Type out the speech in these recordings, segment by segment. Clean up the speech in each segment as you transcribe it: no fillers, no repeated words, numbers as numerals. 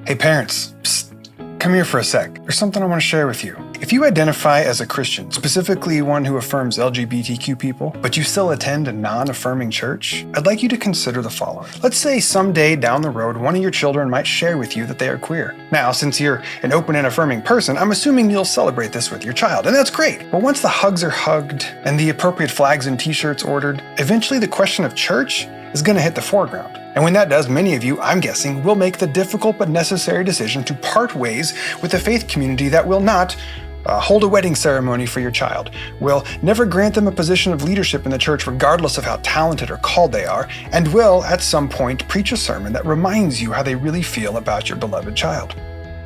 Hey parents, psst, come here for a sec. There's something I want to share with you. If you identify as a Christian, specifically one who affirms LGBTQ people, but you still attend a non-affirming church, I'd like you to consider the following. Let's say someday down the road, one of your children might share with you that they are queer. Now, since you're an open and affirming person, I'm assuming you'll celebrate this with your child, and that's great. But once the hugs are hugged and the appropriate flags and t-shirts ordered, eventually the question of church is going to hit the foreground. And when that does, many of you, I'm guessing, will make the difficult but necessary decision to part ways with a faith community that will not hold a wedding ceremony for your child, will never grant them a position of leadership in the church regardless of how talented or called they are, and will, at some point, preach a sermon that reminds you how they really feel about your beloved child.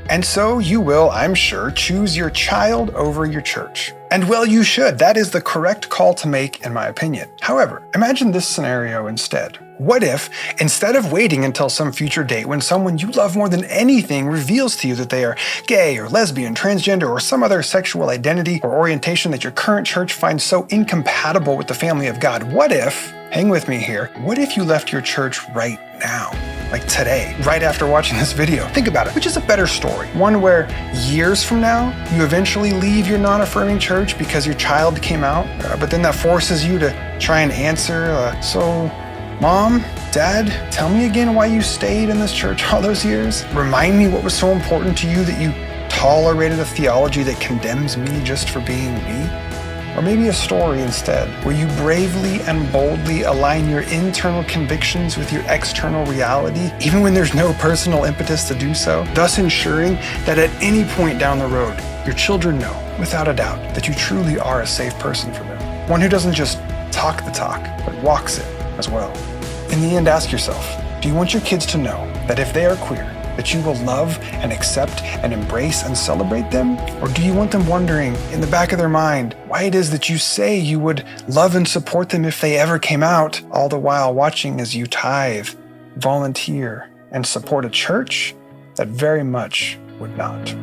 And so you will, I'm sure, choose your child over your church. And well, you should. That is the correct call to make, in my opinion. However, imagine this scenario instead. What if, instead of waiting until some future date when someone you love more than anything reveals to you that they are gay or lesbian, transgender, or some other sexual identity or orientation that your current church finds so incompatible with the family of God, what if, hang with me here, what if you left your church right now? Like today, right after watching this video. Think about it. Which is a better story? One where years from now, you eventually leave your non-affirming church because your child came out, but then that forces you to try and answer, so Mom, Dad, tell me again why you stayed in this church all those years. Remind me what was so important to you that you tolerated a theology that condemns me just for being me. Or maybe a story instead, where you bravely and boldly align your internal convictions with your external reality, even when there's no personal impetus to do so, thus ensuring that at any point down the road, your children know, without a doubt, that you truly are a safe person for them. One who doesn't just talk the talk, but walks it as well. In the end, ask yourself, do you want your kids to know that if they are queer, that you will love and accept and embrace and celebrate them? Or do you want them wondering in the back of their mind why it is that you say you would love and support them if they ever came out, all the while watching as you tithe, volunteer, and support a church that very much would not?